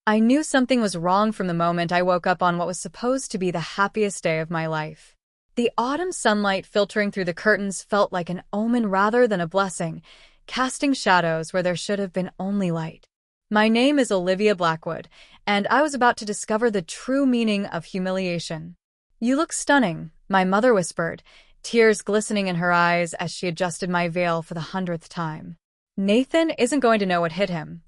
I knew something was wrong from the moment I woke up on what was supposed to be the happiest day of my life. The autumn sunlight filtering through the curtains felt like an omen rather than a blessing, casting shadows where there should have been only light. My name is Olivia Blackwood, and I was about to discover the true meaning of humiliation. "You look stunning," my mother whispered, tears glistening in her eyes as she adjusted my veil for the 100th time. "Nathan isn't going to know what hit him."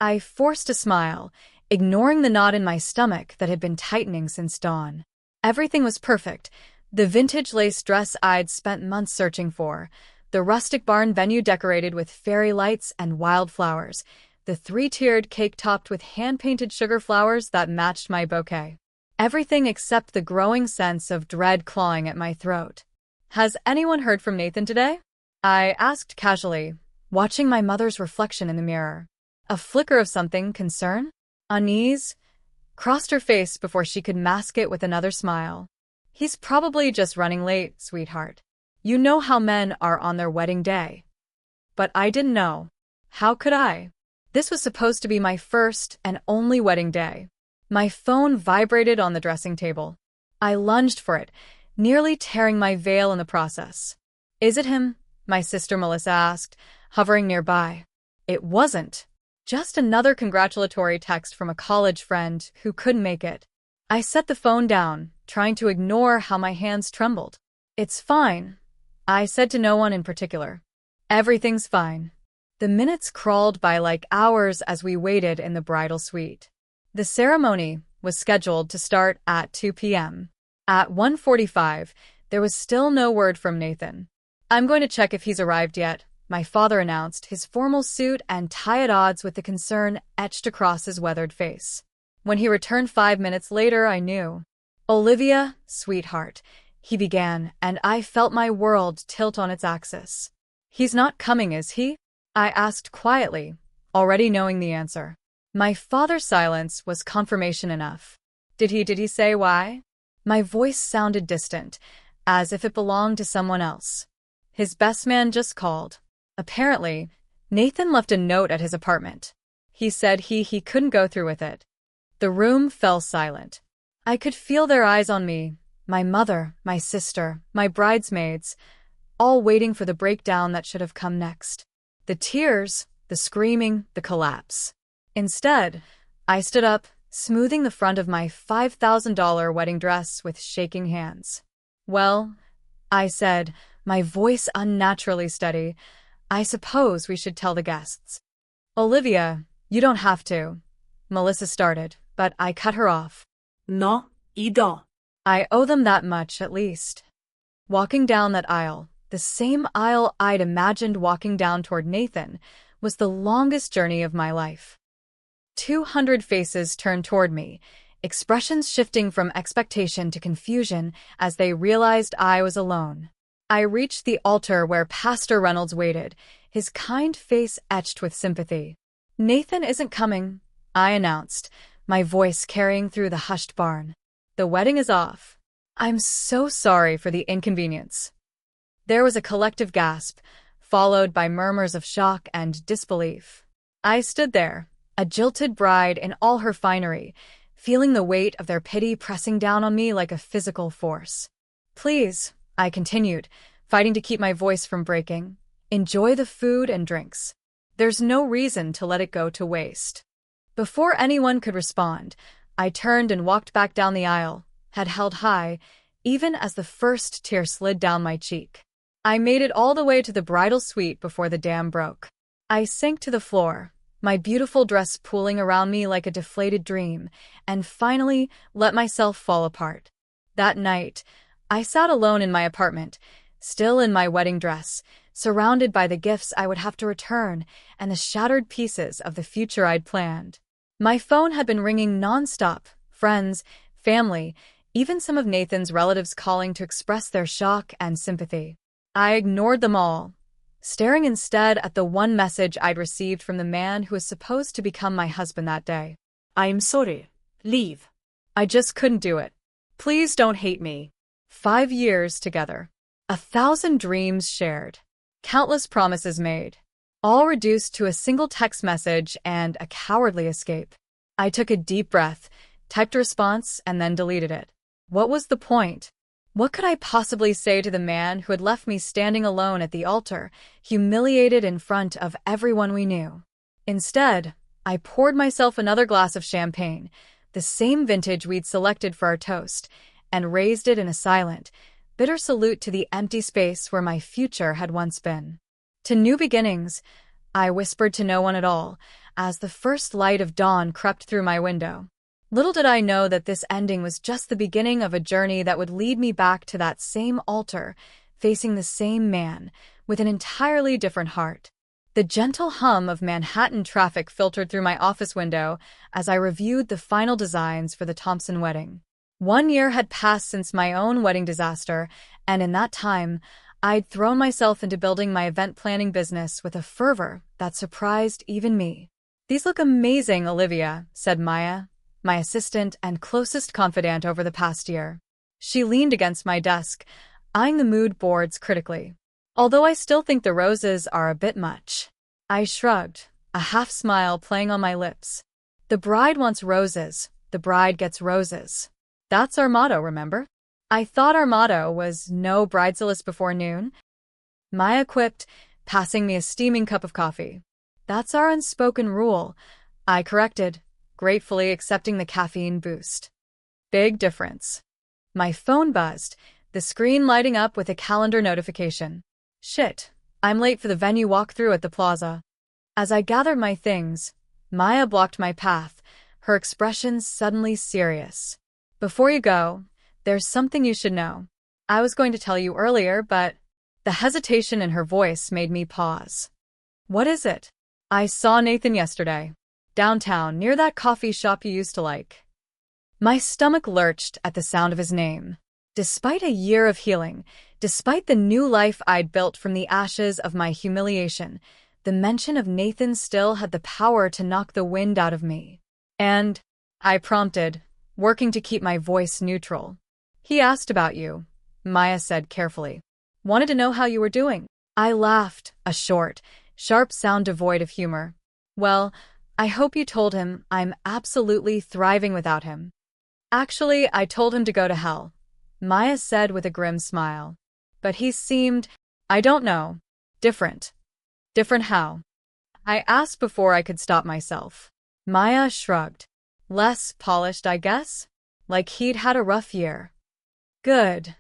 I forced a smile, ignoring the knot in my stomach that had been tightening since dawn. Everything was perfect. The vintage lace dress I'd spent months searching for, the rustic barn venue decorated with fairy lights and wildflowers, the three-tiered cake topped with hand-painted sugar flowers that matched my bouquet. Everything except the growing sense of dread clawing at my throat. "Has anyone heard from Nathan today?" I asked casually, watching my mother's reflection in the mirror. A flicker of something, concern, unease, crossed her face before she could mask it with another smile. "He's probably just running late, sweetheart. You know how men are on their wedding day." But I didn't know. How could I? This was supposed to be my first and only wedding day. My phone vibrated on the dressing table. I lunged for it, nearly tearing my veil in the process. "Is it him?" my sister Melissa asked, hovering nearby. It wasn't. Just another congratulatory text from a college friend who couldn't make it. I set the phone down, trying to ignore how my hands trembled. "It's fine," I said to no one in particular. "Everything's fine." The minutes crawled by like hours as we waited in the bridal suite. The ceremony was scheduled to start at 2 p.m. At 1:45, there was still no word from Nathan. "I'm going to check if he's arrived yet," my father announced, his formal suit and tie at odds with the concern etched across his weathered face. When he returned 5 minutes later, I knew. "Olivia, sweetheart," he began, and I felt my world tilt on its axis. "He's not coming, is he?" I asked quietly, already knowing the answer. My father's silence was confirmation enough. Did he say why?" My voice sounded distant, as if it belonged to someone else. "His best man just called. Apparently, Nathan left a note at his apartment. He said he couldn't go through with it." The room fell silent. I could feel their eyes on me, my mother, my sister, my bridesmaids, all waiting for the breakdown that should have come next. The tears, the screaming, the collapse. Instead, I stood up, smoothing the front of my $5,000 wedding dress with shaking hands. "Well," I said, my voice unnaturally steady, "I suppose we should tell the guests." "Olivia, you don't have to," Melissa started, but I cut her off. "No, you don't. I owe them that much, at least." Walking down that aisle, the same aisle I'd imagined walking down toward Nathan, was the longest journey of my life. 200 faces turned toward me, expressions shifting from expectation to confusion as they realized I was alone. I reached the altar where Pastor Reynolds waited, his kind face etched with sympathy. "Nathan isn't coming," I announced, my voice carrying through the hushed barn. "The wedding is off. I'm so sorry for the inconvenience." There was a collective gasp, followed by murmurs of shock and disbelief. I stood there, a jilted bride in all her finery, feeling the weight of their pity pressing down on me like a physical force. "Please," I continued, fighting to keep my voice from breaking, "enjoy the food and drinks. There's no reason to let it go to waste." Before anyone could respond, I turned and walked back down the aisle, head held high, even as the first tear slid down my cheek. I made it all the way to the bridal suite before the dam broke. I sank to the floor, my beautiful dress pooling around me like a deflated dream, and finally let myself fall apart. That night, I sat alone in my apartment, still in my wedding dress, surrounded by the gifts I would have to return and the shattered pieces of the future I'd planned. My phone had been ringing nonstop, friends, family, even some of Nathan's relatives calling to express their shock and sympathy. I ignored them all, staring instead at the one message I'd received from the man who was supposed to become my husband that day. "I'm sorry. Leave." I just couldn't do it. Please don't hate me. 5 years together. 1,000 dreams shared. Countless promises made. All reduced to a single text message and a cowardly escape. I took a deep breath, typed a response, and then deleted it. What was the point? What could I possibly say to the man who had left me standing alone at the altar, humiliated in front of everyone we knew? Instead, I poured myself another glass of champagne, the same vintage we'd selected for our toast, and raised it in a silent, bitter salute to the empty space where my future had once been. To new beginnings, I whispered to no one at all, as the first light of dawn crept through my window. Little did I know that this ending was just the beginning of a journey that would lead me back to that same altar, facing the same man, with an entirely different heart. The gentle hum of Manhattan traffic filtered through my office window as I reviewed the final designs for the Thompson wedding. 1 year had passed since my own wedding disaster, and in that time, I'd thrown myself into building my event planning business with a fervor that surprised even me. "These look amazing, Olivia," said Maya, my assistant and closest confidant over the past year. She leaned against my desk, eyeing the mood boards critically. "Although I still think the roses are a bit much." I shrugged, a half-smile playing on my lips. "The bride wants roses, the bride gets roses. That's our motto, remember?" "I thought our motto was no bridezillas before noon," Maya quipped, passing me a steaming cup of coffee. "That's our unspoken rule," I corrected, gratefully accepting the caffeine boost. Big difference. My phone buzzed, the screen lighting up with a calendar notification. Shit, I'm late for the venue walkthrough at the plaza. As I gathered my things, Maya blocked my path, her expression suddenly serious. "Before you go, there's something you should know. I was going to tell you earlier, but..." The hesitation in her voice made me pause. "What is it?" "I saw Nathan yesterday. Downtown, near that coffee shop you used to like." My stomach lurched at the sound of his name. Despite a year of healing, despite the new life I'd built from the ashes of my humiliation, the mention of Nathan still had the power to knock the wind out of me. "And?" I prompted, working to keep my voice neutral. "He asked about you," Maya said carefully. "Wanted to know how you were doing." I laughed, a short, sharp sound devoid of humor. "Well, I hope you told him I'm absolutely thriving without him." "Actually, I told him to go to hell," Maya said with a grim smile. "But he seemed, I don't know, different." "Different how?" I asked before I could stop myself. Maya shrugged. "Less polished, I guess? Like he'd had a rough year." "Good,"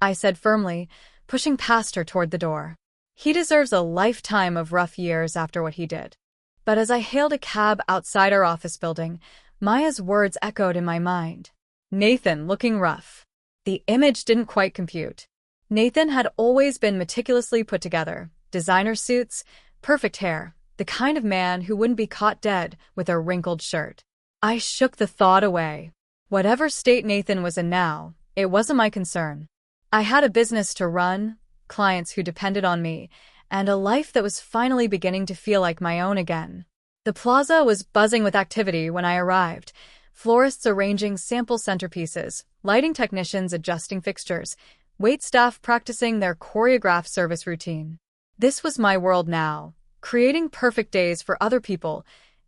I said firmly, pushing past her toward the door. "He deserves a lifetime of rough years after what he did." But as I hailed a cab outside our office building, Maya's words echoed in my mind. Nathan looking rough. The image didn't quite compute. Nathan had always been meticulously put together, designer suits, perfect hair, the kind of man who wouldn't be caught dead with a wrinkled shirt. I shook the thought away. Whatever state Nathan was in now, it wasn't my concern. I had a business to run, clients who depended on me, and a life that was finally beginning to feel like my own again. The plaza was buzzing with activity when I arrived. Florists arranging sample centerpieces, lighting technicians adjusting fixtures, waitstaff practicing their choreographed service routine. This was my world now, creating perfect days for other people,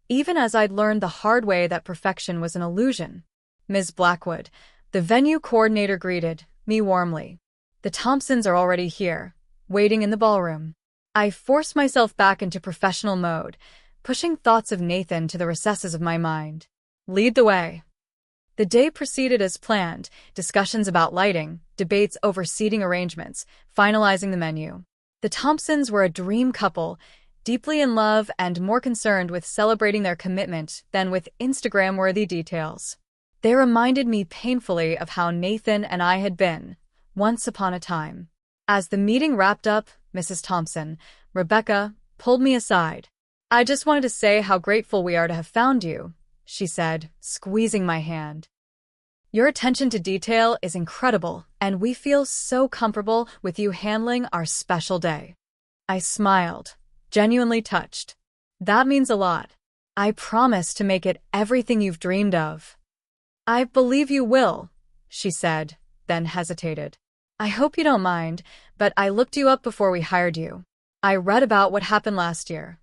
even as I'd learned the hard way that perfection was an illusion. "Ms. Blackwood," the venue coordinator greeted me warmly. "The Thompsons are already here, waiting in the ballroom." I forced myself back into professional mode, pushing thoughts of Nathan to the recesses of my mind. "Lead the way." The day proceeded as planned, discussions about lighting, debates over seating arrangements, finalizing the menu. The Thompsons were a dream couple, deeply in love and more concerned with celebrating their commitment than with Instagram-worthy details. They reminded me painfully of how Nathan and I had been, once upon a time. As the meeting wrapped up, Mrs. Thompson, Rebecca, pulled me aside. "I just wanted to say how grateful we are to have found you," she said, squeezing my hand. "Your attention to detail is incredible, and we feel so comfortable with you handling our special day." I smiled, genuinely touched. "That means a lot. I promise to make it everything you've dreamed of." "I believe you will," she said, then hesitated. "I hope you don't mind, but I looked you up before we hired you. I read about what happened last year."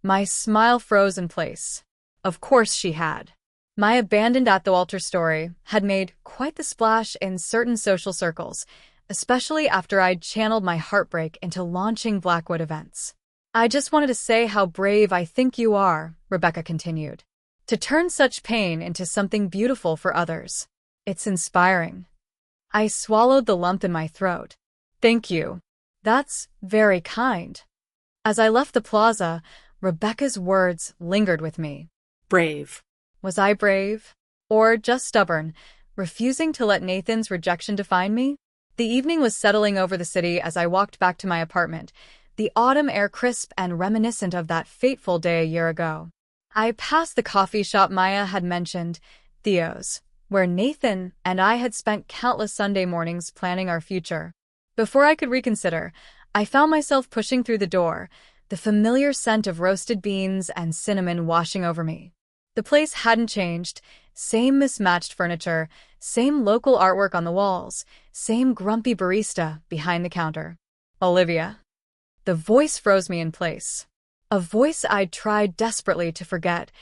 My smile froze in place. Of course she had. My abandoned at the altar story had made quite the splash in certain social circles, especially after I'd channeled my heartbreak into launching Blackwood events. I just wanted to say how brave I think you are, Rebecca continued. To turn such pain into something beautiful for others. It's inspiring. I swallowed the lump in my throat. Thank you. That's very kind. As I left the plaza, Rebecca's words lingered with me. Brave. Was I brave? Or just stubborn, refusing to let Nathan's rejection define me? The evening was settling over the city as I walked back to my apartment, the autumn air crisp and reminiscent of that fateful day a year ago. I passed the coffee shop Maya had mentioned, Theo's, where Nathan and I had spent countless Sunday mornings planning our future. Before I could reconsider, I found myself pushing through the door, the familiar scent of roasted beans and cinnamon washing over me. The place hadn't changed, same mismatched furniture, same local artwork on the walls, same grumpy barista behind the counter. Olivia. The voice froze me in place. A voice I'd tried desperately to forget,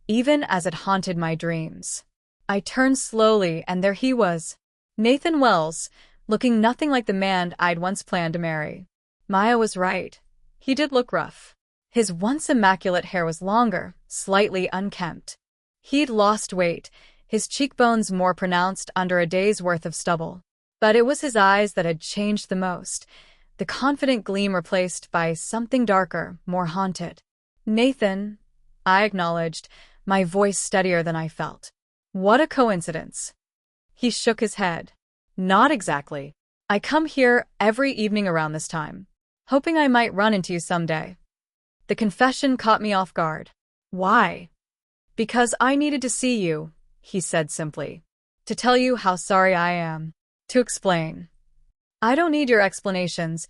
even as it haunted my dreams. I turned slowly, and there he was. Nathan Wells, looking nothing like the man I'd once planned to marry. Maya was right. He did look rough. His once immaculate hair was longer, slightly unkempt. He'd lost weight, his cheekbones more pronounced under a day's worth of stubble. But it was his eyes that had changed the most, the confident gleam replaced by something darker, more haunted. Nathan, I acknowledged, my voice steadier than I felt. What a coincidence. He shook his head. Not exactly. I come here every evening around this time, hoping I might run into you someday. The confession caught me off guard. Why? Because I needed to see you, he said simply. To tell you how sorry I am. To explain. I don't need your explanations.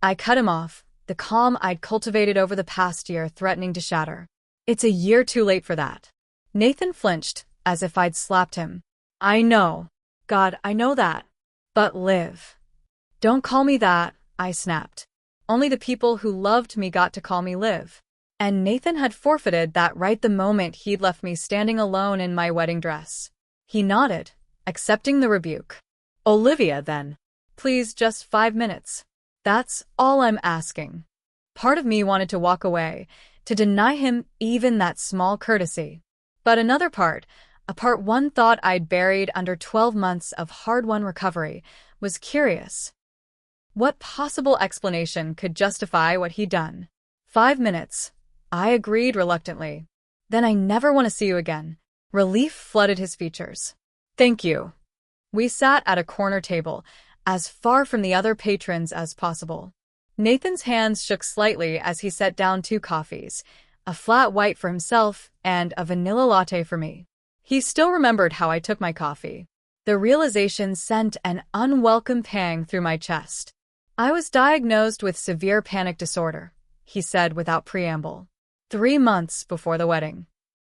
I cut him off, the calm I'd cultivated over the past year threatening to shatter. It's a year too late for that. Nathan flinched, as if I'd slapped him. I know. God, I know that. But Liv. Don't call me that, I snapped. Only the people who loved me got to call me Liv. And Nathan had forfeited that right the moment he'd left me standing alone in my wedding dress. He nodded, accepting the rebuke. Olivia, then. Please, just 5 minutes. That's all I'm asking. Part of me wanted to walk away, to deny him even that small courtesy. But another part, a part one thought I'd buried under 12 months of hard-won recovery, was curious. What possible explanation could justify what he'd done? 5 minutes. I agreed reluctantly. Then I never want to see you again. Relief flooded his features. Thank you. We sat at a corner table, as far from the other patrons as possible. Nathan's hands shook slightly as he set down 2 coffees, a flat white for himself and a vanilla latte for me. He still remembered how I took my coffee. The realization sent an unwelcome pang through my chest. I was diagnosed with severe panic disorder, he said without preamble. 3 months before the wedding.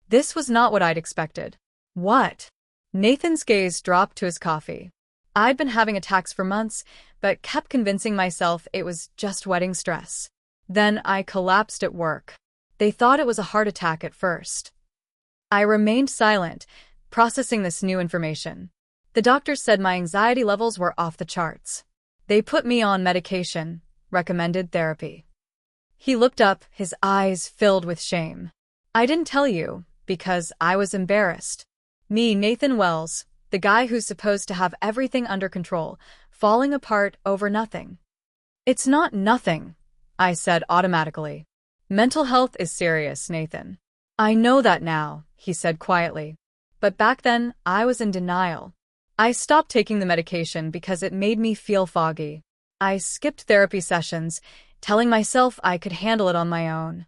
This was not what I'd expected. What? Nathan's gaze dropped to his coffee. I'd been having attacks for months, but kept convincing myself it was just wedding stress. Then I collapsed at work. They thought it was a heart attack at first. I remained silent, processing this new information. The doctor said my anxiety levels were off the charts. They put me on medication, recommended therapy. He looked up, his eyes filled with shame. I didn't tell you, because I was embarrassed. Me, Nathan Wells, the guy who's supposed to have everything under control, falling apart over nothing. It's not nothing, I said automatically. Mental health is serious, Nathan. I know that now, he said quietly. But back then, I was in denial. I stopped taking the medication because it made me feel foggy. I skipped therapy sessions, telling myself I could handle it on my own.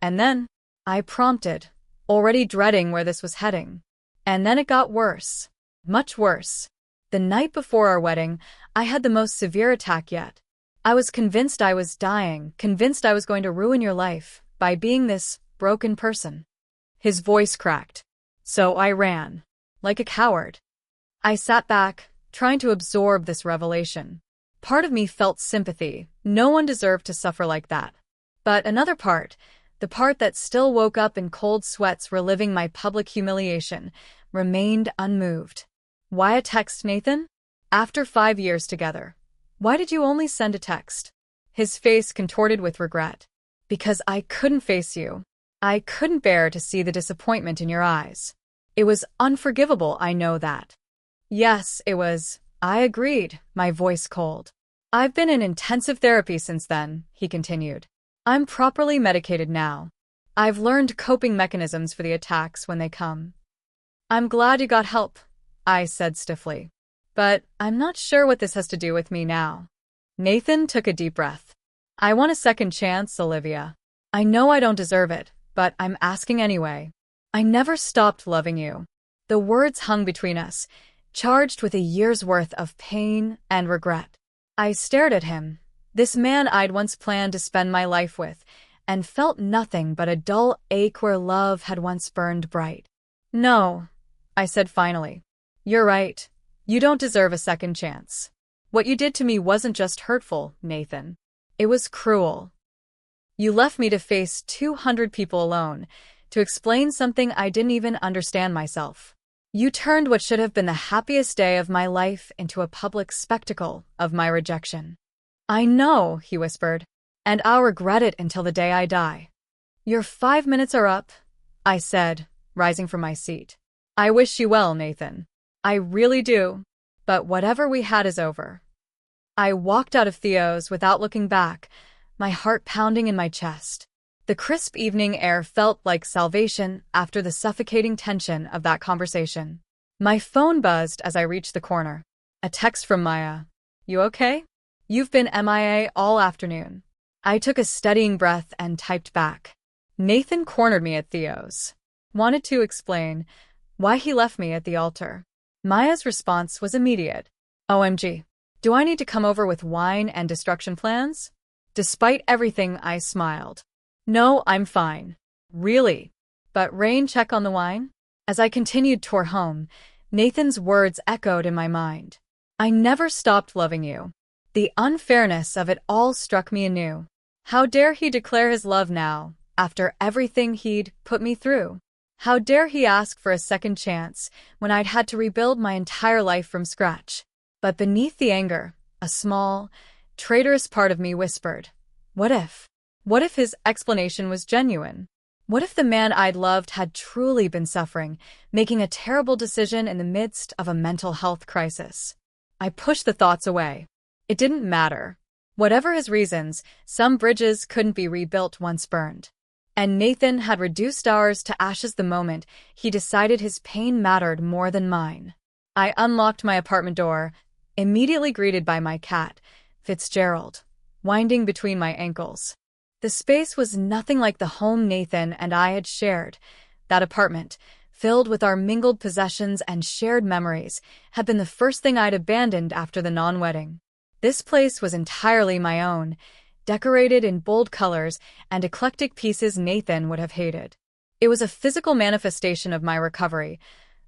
And then, I prompted, already dreading where this was heading. And then it got worse. Much worse. The night before our wedding, I had the most severe attack yet. I was convinced I was dying, convinced I was going to ruin your life by being this broken person. His voice cracked. So I ran. Like a coward. I sat back, trying to absorb this revelation. Part of me felt sympathy. No one deserved to suffer like that. But another part, the part that still woke up in cold sweats reliving my public humiliation, remained unmoved. Why a text, Nathan? After 5 years together. Why did you only send a text? His face contorted with regret. Because I couldn't face you. I couldn't bear to see the disappointment in your eyes. It was unforgivable, I know that. Yes, it was. I agreed, my voice cold. I've been in intensive therapy since then, he continued. I'm properly medicated now. I've learned coping mechanisms for the attacks when they come. I'm glad you got help, I said stiffly. But I'm not sure what this has to do with me now. Nathan took a deep breath. I want a second chance, Olivia. I know I don't deserve it, but I'm asking anyway. I never stopped loving you. The words hung between us, charged with a year's worth of pain and regret. I stared at him, this man I'd once planned to spend my life with, and felt nothing but a dull ache where love had once burned bright. No, I said finally. You're right. You don't deserve a second chance. What you did to me wasn't just hurtful, Nathan. It was cruel. You left me to face 200 people alone, to explain something I didn't even understand myself. You turned what should have been the happiest day of my life into a public spectacle of my rejection. I know, he whispered, and I'll regret it until the day I die. Your 5 minutes are up, I said, rising from my seat. I wish you well, Nathan. I really do. But whatever we had is over. I walked out of Theo's without looking back, my heart pounding in my chest. The crisp evening air felt like salvation after the suffocating tension of that conversation. My phone buzzed as I reached the corner. A text from Maya. You okay? You've been MIA all afternoon. I took a steadying breath and typed back. Nathan cornered me at Theo's. Wanted to explain why he left me at the altar. Maya's response was immediate. OMG. Do I need to come over with wine and destruction plans? Despite everything, I smiled. No, I'm fine. Really? But rain check on the wine? As I continued toward home, Nathan's words echoed in my mind. I never stopped loving you. The unfairness of it all struck me anew. How dare he declare his love now, after everything he'd put me through? How dare he ask for a second chance when I'd had to rebuild my entire life from scratch? But beneath the anger, a small, traitorous part of me whispered, what if? What if his explanation was genuine? What if the man I'd loved had truly been suffering, making a terrible decision in the midst of a mental health crisis? I pushed the thoughts away. It didn't matter. Whatever his reasons, some bridges couldn't be rebuilt once burned. And Nathan had reduced ours to ashes the moment he decided his pain mattered more than mine. I unlocked my apartment door, immediately greeted by my cat, Fitzgerald, winding between my ankles. The space was nothing like the home Nathan and I had shared. That apartment, filled with our mingled possessions and shared memories, had been the first thing I'd abandoned after the non-wedding. This place was entirely my own, decorated in bold colors and eclectic pieces Nathan would have hated. It was a physical manifestation of my recovery,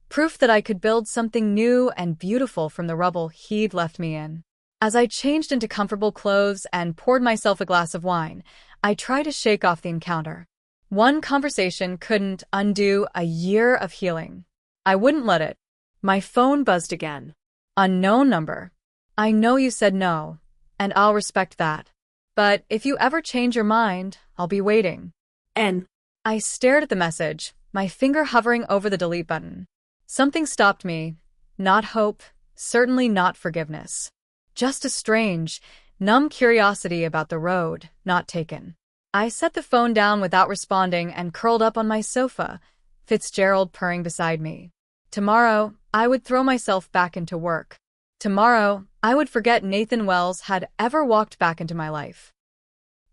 proof that I could build something new and beautiful from the rubble he'd left me in. As I changed into comfortable clothes and poured myself a glass of wine, I tried to shake off the encounter. One conversation couldn't undo a year of healing. I wouldn't let it. My phone buzzed again. Unknown number. I know you said no, and I'll respect that. But if you ever change your mind, I'll be waiting. N. I stared at the message, my finger hovering over the delete button. Something stopped me. Not hope, certainly not forgiveness. Just a strange, numb curiosity about the road not taken. I set the phone down without responding and curled up on my sofa, Fitzgerald purring beside me. Tomorrow, I would throw myself back into work. Tomorrow, I would forget Nathan Wells had ever walked back into my life.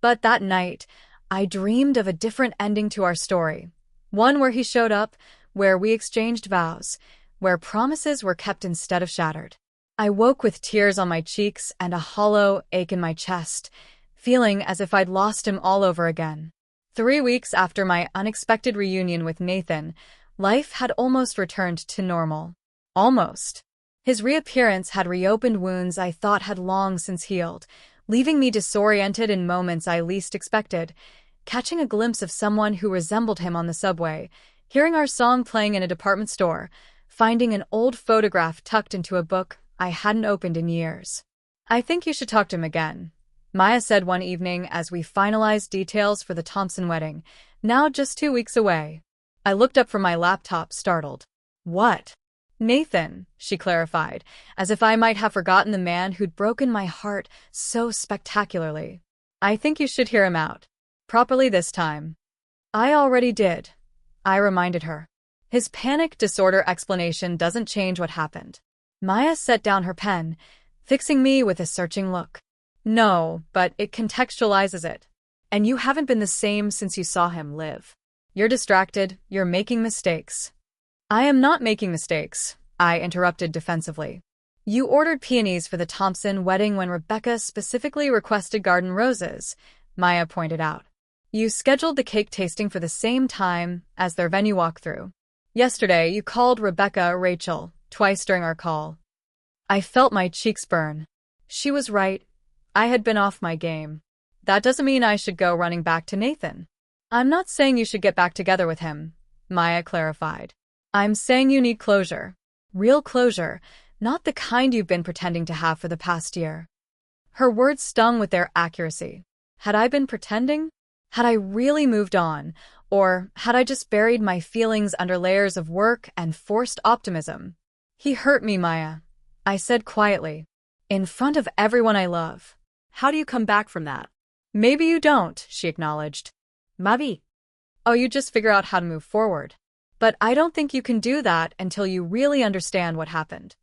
But that night, I dreamed of a different ending to our story. One where he showed up, where we exchanged vows, where promises were kept instead of shattered. I woke with tears on my cheeks and a hollow ache in my chest, feeling as if I'd lost him all over again. 3 weeks after my unexpected reunion with Nathan, life had almost returned to normal. Almost. His reappearance had reopened wounds I thought had long since healed, leaving me disoriented in moments I least expected. catching a glimpse of someone who resembled him on the subway, hearing our song playing in a department store, finding an old photograph tucked into a book I hadn't opened in years. I think you should talk to him again, Maya said one evening as we finalized details for the Thompson wedding, now just 2 weeks away. I looked up from my laptop, startled. What? Nathan, she clarified, as if I might have forgotten the man who'd broken my heart so spectacularly. I think you should hear him out. Properly this time. I already did, I reminded her. His panic disorder explanation doesn't change what happened. Maya set down her pen, fixing me with a searching look. No, but it contextualizes it. And you haven't been the same since you saw him live. You're distracted, you're making mistakes. I am not making mistakes, I interrupted defensively. You ordered peonies for the Thompson wedding when Rebecca specifically requested garden roses, Maya pointed out. You scheduled the cake tasting for the same time as their venue walkthrough. Yesterday, you called Rebecca Rachel, twice during our call. I felt my cheeks burn. She was right. I had been off my game. That doesn't mean I should go running back to Nathan. I'm not saying you should get back together with him, Maya clarified. I'm saying you need closure. Real closure, not the kind you've been pretending to have for the past year. Her words stung with their accuracy. Had I been pretending? Had I really moved on? Or had I just buried my feelings under layers of work and forced optimism? He hurt me, Maya, I said quietly. In front of everyone I love. How do you come back from that? Maybe you don't, she acknowledged. Mavi. Oh, you just figure out how to move forward. But I don't think you can do that until you really understand what happened.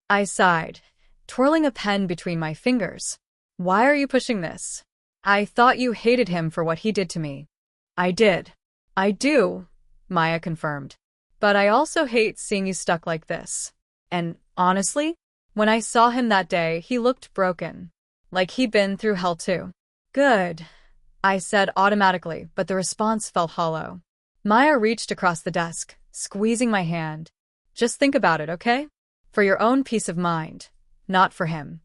I sighed, twirling a pen between my fingers. Why are you pushing this? I thought you hated him for what he did to me. I did. I do, Maya confirmed. But I also hate seeing you stuck like this. And honestly, when I saw him that day, he looked broken. Like he'd been through hell too. Good, I said automatically, but the response felt hollow. Maya reached across the desk, squeezing my hand. Just think about it, okay? For your own peace of mind, not for him.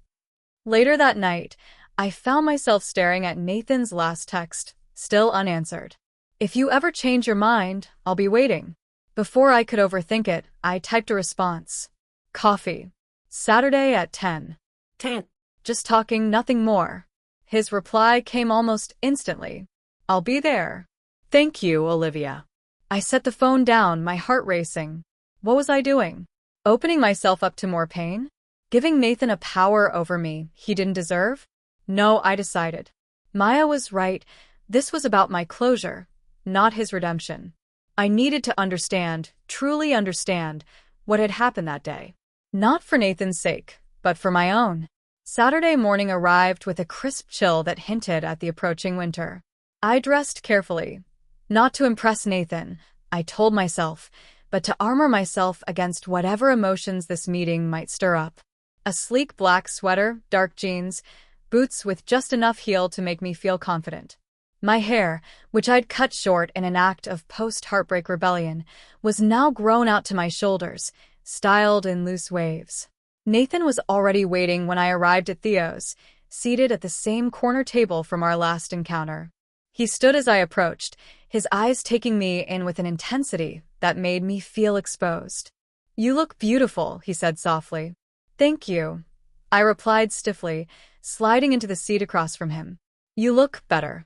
Later that night, I found myself staring at Nathan's last text, still unanswered. If you ever change your mind, I'll be waiting. Before I could overthink it, I typed a response. Coffee. Saturday at 10. 10. Just talking, nothing more. His reply came almost instantly. I'll be there. Thank you, Olivia. I set the phone down, my heart racing. What was I doing? Opening myself up to more pain? Giving Nathan a power over me he didn't deserve? No, I decided. Maya was right. This was about my closure, not his redemption. I needed to understand, truly understand, what had happened that day. Not for Nathan's sake, but for my own. Saturday morning arrived with a crisp chill that hinted at the approaching winter. I dressed carefully. Not to impress Nathan, I told myself, but to armor myself against whatever emotions this meeting might stir up. A sleek black sweater, dark jeans, boots with just enough heel to make me feel confident. My hair, which I'd cut short in an act of post-heartbreak rebellion, was now grown out to my shoulders, styled in loose waves. Nathan was already waiting when I arrived at Theo's, seated at the same corner table from our last encounter. He stood as I approached, his eyes taking me in with an intensity that made me feel exposed. You look beautiful, he said softly. Thank you, I replied stiffly, sliding into the seat across from him. You look better.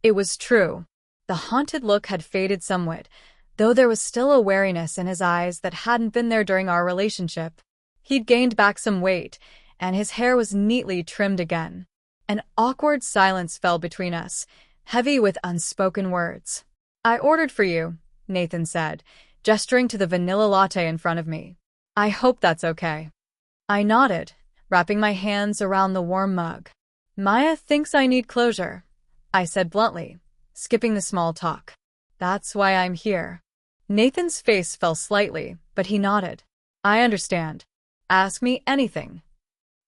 It was true. The haunted look had faded somewhat, though there was still a wariness in his eyes that hadn't been there during our relationship. He'd gained back some weight, and his hair was neatly trimmed again. An awkward silence fell between us, heavy with unspoken words. I ordered for you, Nathan said, gesturing to the vanilla latte in front of me. I hope that's okay. I nodded, wrapping my hands around the warm mug. Maya thinks I need closure, I said bluntly, skipping the small talk. That's why I'm here. Nathan's face fell slightly, but he nodded. I understand. Ask me anything.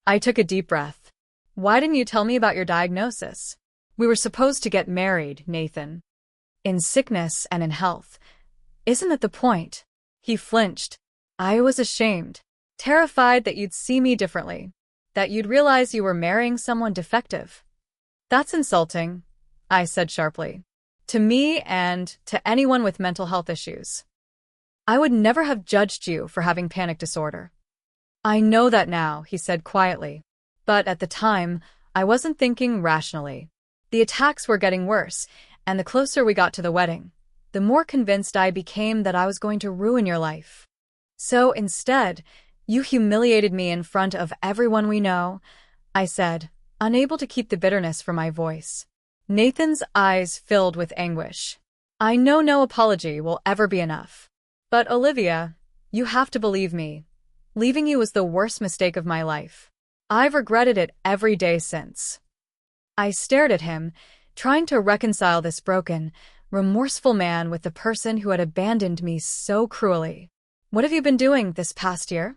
I took a deep breath. Why didn't you tell me about your diagnosis? We were supposed to get married, Nathan. In sickness and in health. Isn't that the point? He flinched. I was ashamed. Terrified that you'd see me differently. That you'd realize you were marrying someone defective. That's insulting, I said sharply. To me and to anyone with mental health issues. I would never have judged you for having panic disorder. I know that now, he said quietly. But at the time, I wasn't thinking rationally. The attacks were getting worse, and the closer we got to the wedding, the more convinced I became that I was going to ruin your life. So instead, you humiliated me in front of everyone we know, I said, unable to keep the bitterness from my voice. Nathan's eyes filled with anguish. I know no apology will ever be enough. But Olivia, you have to believe me. Leaving you was the worst mistake of my life. I've regretted it every day since. I stared at him, trying to reconcile this broken, remorseful man with the person who had abandoned me so cruelly. What have you been doing this past year?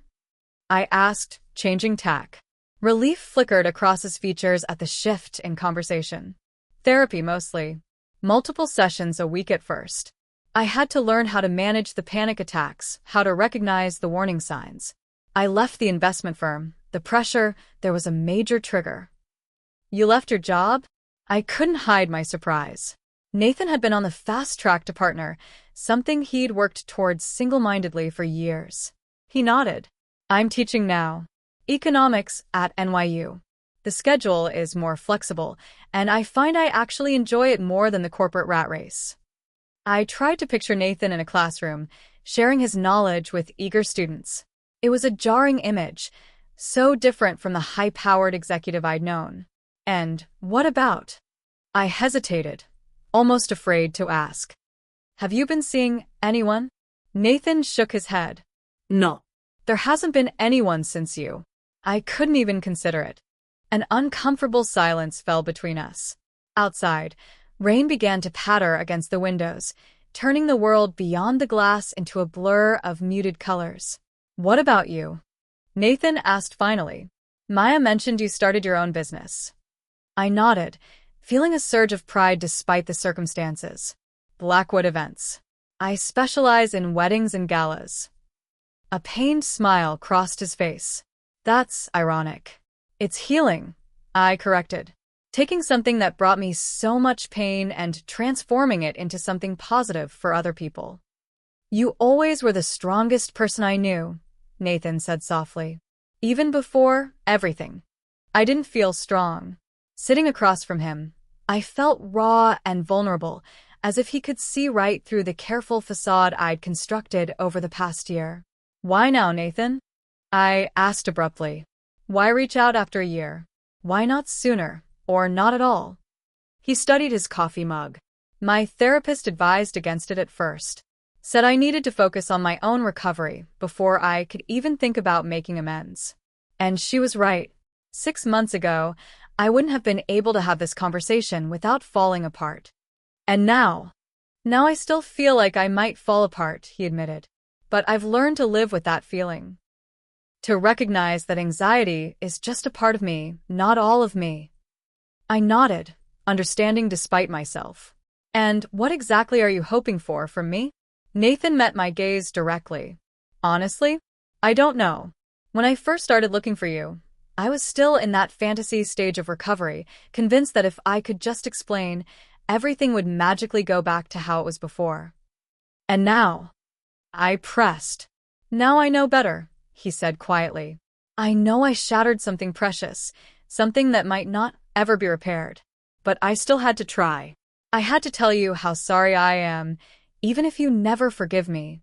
I asked, changing tack. Relief flickered across his features at the shift in conversation. Therapy mostly. Multiple sessions a week at first. I had to learn how to manage the panic attacks, how to recognize the warning signs. I left the investment firm. The pressure, there was a major trigger. You left your job? I couldn't hide my surprise. Nathan had been on the fast track to partner, something he'd worked towards single-mindedly for years. He nodded. I'm teaching now. Economics at NYU. The schedule is more flexible, and I find I actually enjoy it more than the corporate rat race. I tried to picture Nathan in a classroom, sharing his knowledge with eager students. It was a jarring image, so different from the high-powered executive I'd known. And what about? I hesitated, almost afraid to ask. Have you been seeing anyone? Nathan shook his head. No. There hasn't been anyone since you. I couldn't even consider it. An uncomfortable silence fell between us. Outside, rain began to patter against the windows, turning the world beyond the glass into a blur of muted colors. What about you? Nathan asked finally. Maya mentioned you started your own business. I nodded, feeling a surge of pride despite the circumstances. Blackwood Events. I specialize in weddings and galas. A pained smile crossed his face. That's ironic. It's healing, I corrected. Taking something that brought me so much pain and transforming it into something positive for other people. You always were the strongest person I knew, Nathan said softly. Even before everything. I didn't feel strong. Sitting across from him, I felt raw and vulnerable, as if he could see right through the careful facade I'd constructed over the past year. Why now, Nathan? I asked abruptly. Why reach out after a year? Why not sooner, or not at all? He studied his coffee mug. My therapist advised against it at first. Said I needed to focus on my own recovery before I could even think about making amends. And she was right. 6 months ago, I wouldn't have been able to have this conversation without falling apart. And now I still feel like I might fall apart, he admitted. But I've learned to live with that feeling. To recognize that anxiety is just a part of me, not all of me. I nodded, understanding despite myself. And what exactly are you hoping for from me? Nathan met my gaze directly. Honestly, I don't know. When I first started looking for you, I was still in that fantasy stage of recovery, convinced that if I could just explain, everything would magically go back to how it was before. And now, I pressed. Now I know better, he said quietly. I know I shattered something precious, something that might not ever be repaired. But I still had to try. I had to tell you how sorry I am, even if you never forgive me.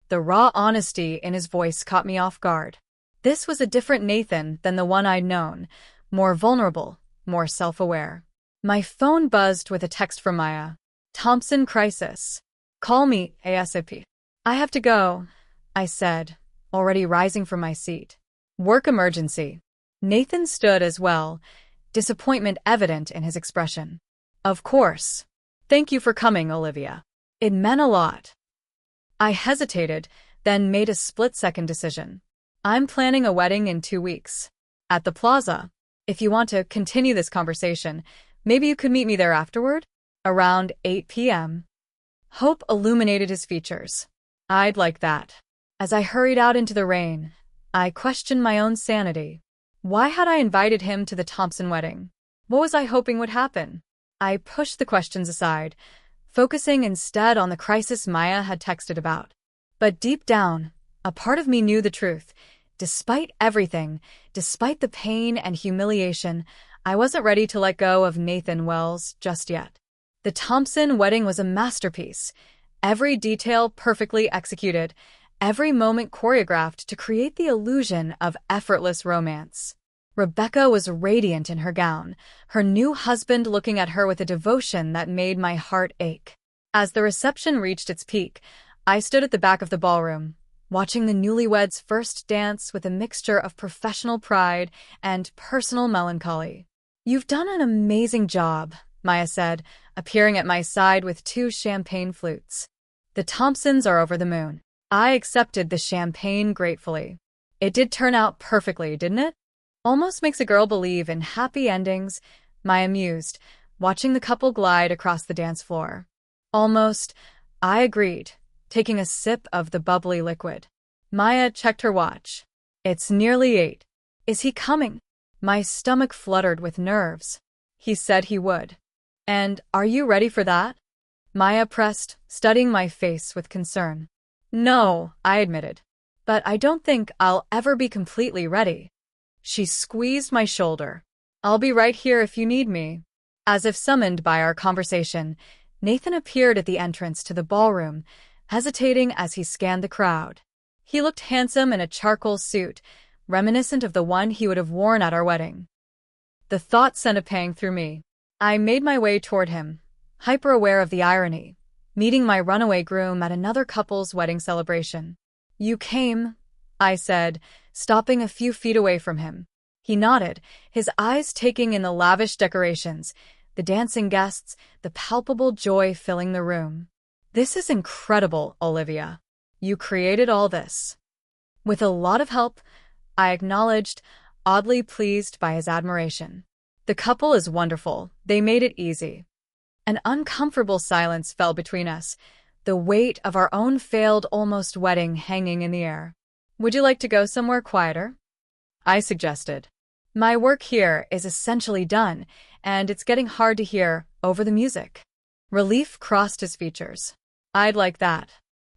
The raw honesty in his voice caught me off guard. This was a different Nathan than the one I'd known, more vulnerable, more self-aware. My phone buzzed with a text from Maya. Thompson crisis. Call me ASAP. I have to go, I said, already rising from my seat. Work emergency. Nathan stood as well, disappointment evident in his expression. Of course. Thank you for coming, Olivia. It meant a lot. I hesitated, then made a split-second decision. I'm planning a wedding in 2 weeks. At the plaza. If you want to continue this conversation, maybe you could meet me there afterward? Around 8 p.m. Hope illuminated his features. I'd like that. As I hurried out into the rain, I questioned my own sanity. Why had I invited him to the Thompson wedding? What was I hoping would happen? I pushed the questions aside, focusing instead on the crisis Maya had texted about. But deep down, a part of me knew the truth. Despite everything, despite the pain and humiliation, I wasn't ready to let go of Nathan Wells just yet. The Thompson wedding was a masterpiece, every detail perfectly executed, every moment choreographed to create the illusion of effortless romance. Rebecca was radiant in her gown, her new husband looking at her with a devotion that made my heart ache. As the reception reached its peak, I stood at the back of the ballroom, watching the newlyweds' first dance with a mixture of professional pride and personal melancholy. "You've done an amazing job," Maya said, appearing at my side with 2 champagne flutes. "The Thompsons are over the moon." I accepted the champagne gratefully. It did turn out perfectly, didn't it? Almost makes a girl believe in happy endings, Maya mused, watching the couple glide across the dance floor. Almost, I agreed, taking a sip of the bubbly liquid. Maya checked her watch. "It's nearly 8. Is he coming?" My stomach fluttered with nerves. "He said he would." "And are you ready for that?" Maya pressed, studying my face with concern. "No," I admitted. "But I don't think I'll ever be completely ready." She squeezed my shoulder. "I'll be right here if you need me." As if summoned by our conversation, Nathan appeared at the entrance to the ballroom, hesitating as he scanned the crowd. He looked handsome in a charcoal suit, reminiscent of the one he would have worn at our wedding. The thought sent a pang through me. I made my way toward him, hyper-aware of the irony, meeting my runaway groom at another couple's wedding celebration. "You came," I said, stopping a few feet away from him. He nodded, his eyes taking in the lavish decorations, the dancing guests, the palpable joy filling the room. "This is incredible, Olivia. You created all this." "With a lot of help," I acknowledged, oddly pleased by his admiration. "The couple is wonderful. They made it easy." An uncomfortable silence fell between us, the weight of our own failed almost wedding hanging in the air. "Would you like to go somewhere quieter?" I suggested. "My work here is essentially done, and it's getting hard to hear over the music." Relief crossed his features. "I'd like that."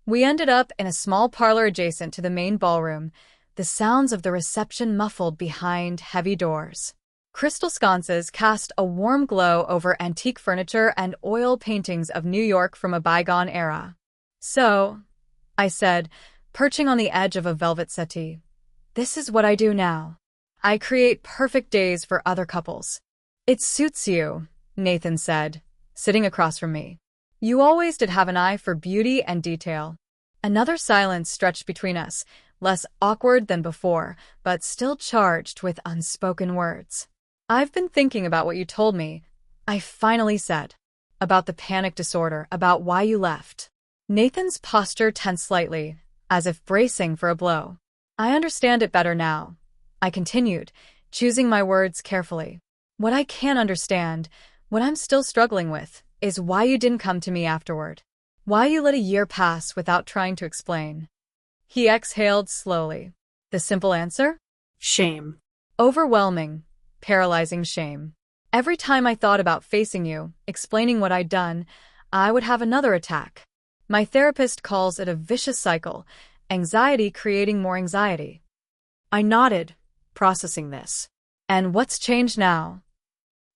We ended up in a small parlor adjacent to the main ballroom, the sounds of the reception muffled behind heavy doors. Crystal sconces cast a warm glow over antique furniture and oil paintings of New York from a bygone era. "So," I said, perching on the edge of a velvet settee, "this is what I do now. I create perfect days for other couples." "It suits you," Nathan said, sitting across from me. "You always did have an eye for beauty and detail." Another silence stretched between us, less awkward than before, but still charged with unspoken words. "I've been thinking about what you told me," I finally said. "About the panic disorder, about why you left." Nathan's posture tensed slightly, as if bracing for a blow. "I understand it better now," I continued, choosing my words carefully. "What I can't understand, what I'm still struggling with, is why you didn't come to me afterward. Why you let a year pass without trying to explain." He exhaled slowly. "The simple answer? Shame. Overwhelming, paralyzing shame. Every time I thought about facing you, explaining what I'd done, I would have another attack. My therapist calls it a vicious cycle, anxiety creating more anxiety." I nodded, processing this. "And what's changed now?"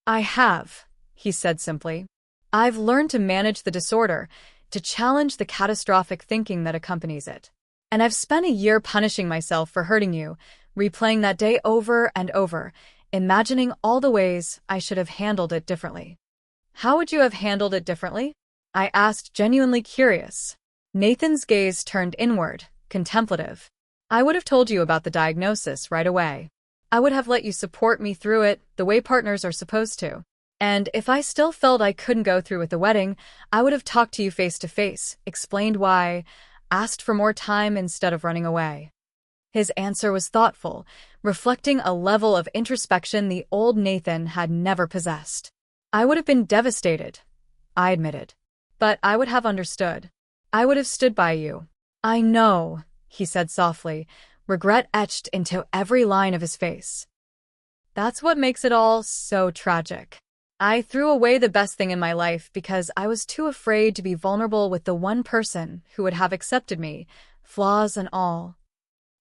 "I have," he said simply. "I've learned to manage the disorder, to challenge the catastrophic thinking that accompanies it. And I've spent a year punishing myself for hurting you, replaying that day over and over, imagining all the ways I should have handled it differently." "How would you have handled it differently?" I asked, genuinely curious. Nathan's gaze turned inward, contemplative. "I would have told you about the diagnosis right away. I would have let you support me through it the way partners are supposed to. And if I still felt I couldn't go through with the wedding, I would have talked to you face to face, explained why, asked for more time instead of running away." His answer was thoughtful, reflecting a level of introspection the old Nathan had never possessed. "I would have been devastated," I admitted. "But I would have understood. I would have stood by you." "I know," he said softly, regret etched into every line of his face. "That's what makes it all so tragic." I threw away the best thing in my life because I was too afraid to be vulnerable with the one person who would have accepted me, flaws and all.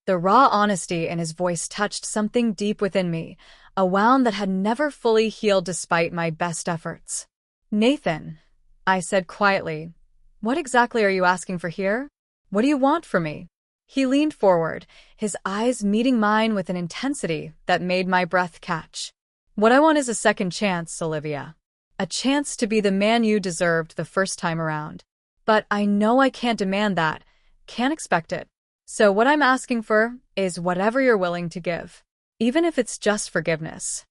The raw honesty in his voice touched something deep within me, a wound that had never fully healed despite my best efforts. "Nathan," I said quietly, "what exactly are you asking for here? What do you want from me?" He leaned forward, his eyes meeting mine with an intensity that made my breath catch. "What I want is a second chance, Olivia. A chance to be the man you deserved the first time around. But I know I can't demand that, can't expect it. So what I'm asking for is whatever you're willing to give, even if it's just forgiveness."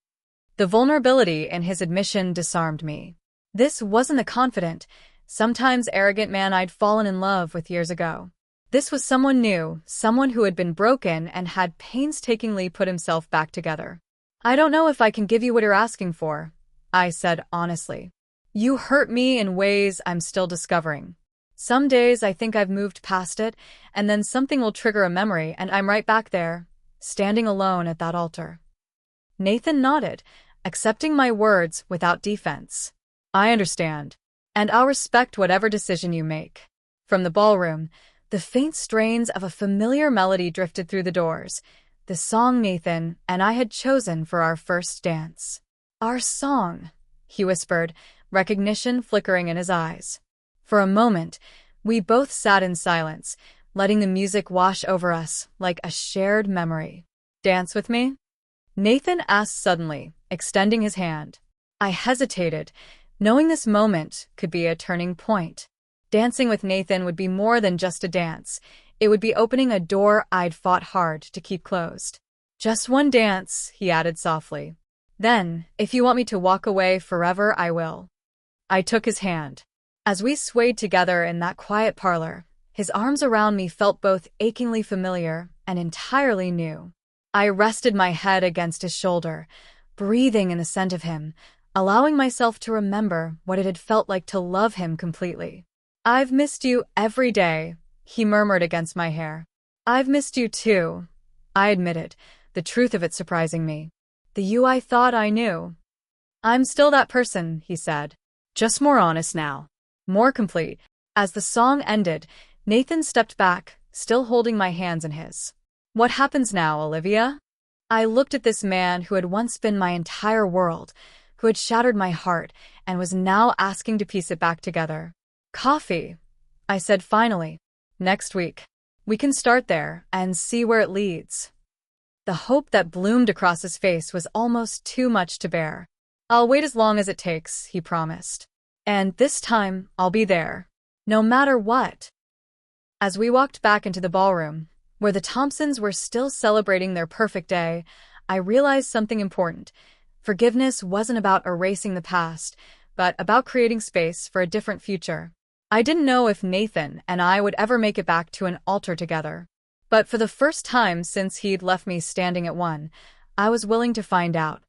The vulnerability in his admission disarmed me. This wasn't the confident, sometimes arrogant man I'd fallen in love with years ago. This was someone new, someone who had been broken and had painstakingly put himself back together. "I don't know if I can give you what you're asking for," I said honestly. "You hurt me in ways I'm still discovering. Some days I think I've moved past it, and then something will trigger a memory and I'm right back there, standing alone at that altar." Nathan nodded, accepting my words without defense. "I understand, and I'll respect whatever decision you make." From the ballroom, the faint strains of a familiar melody drifted through the doors, the song Nathan and I had chosen for our first dance. "Our song," he whispered, recognition flickering in his eyes. For a moment, we both sat in silence, letting the music wash over us like a shared memory. "Dance with me?" Nathan asked suddenly, extending his hand. I hesitated, knowing this moment could be a turning point. Dancing with Nathan would be more than just a dance. It would be opening a door I'd fought hard to keep closed. "Just one dance," he added softly. "Then, if you want me to walk away forever, I will." I took his hand. As we swayed together in that quiet parlor, his arms around me felt both achingly familiar and entirely new. I rested my head against his shoulder, breathing in the scent of him, allowing myself to remember what it had felt like to love him completely. "I've missed you every day," he murmured against my hair. "I've missed you too," I admitted, the truth of it surprising me. "The you I thought I knew." "I'm still that person," he said. "Just more honest now. More complete." As the song ended, Nathan stepped back, still holding my hands in his. "What happens now, Olivia?" I looked at this man who had once been my entire world, who had shattered my heart, and was now asking to piece it back together. "Coffee," I said finally. "Next week. We can start there and see where it leads." The hope that bloomed across his face was almost too much to bear. "I'll wait as long as it takes," he promised. "And this time, I'll be there. No matter what." As we walked back into the ballroom, where the Thompsons were still celebrating their perfect day, I realized something important. Forgiveness wasn't about erasing the past, but about creating space for a different future. I didn't know if Nathan and I would ever make it back to an altar together. But for the first time since he'd left me standing at one, I was willing to find out.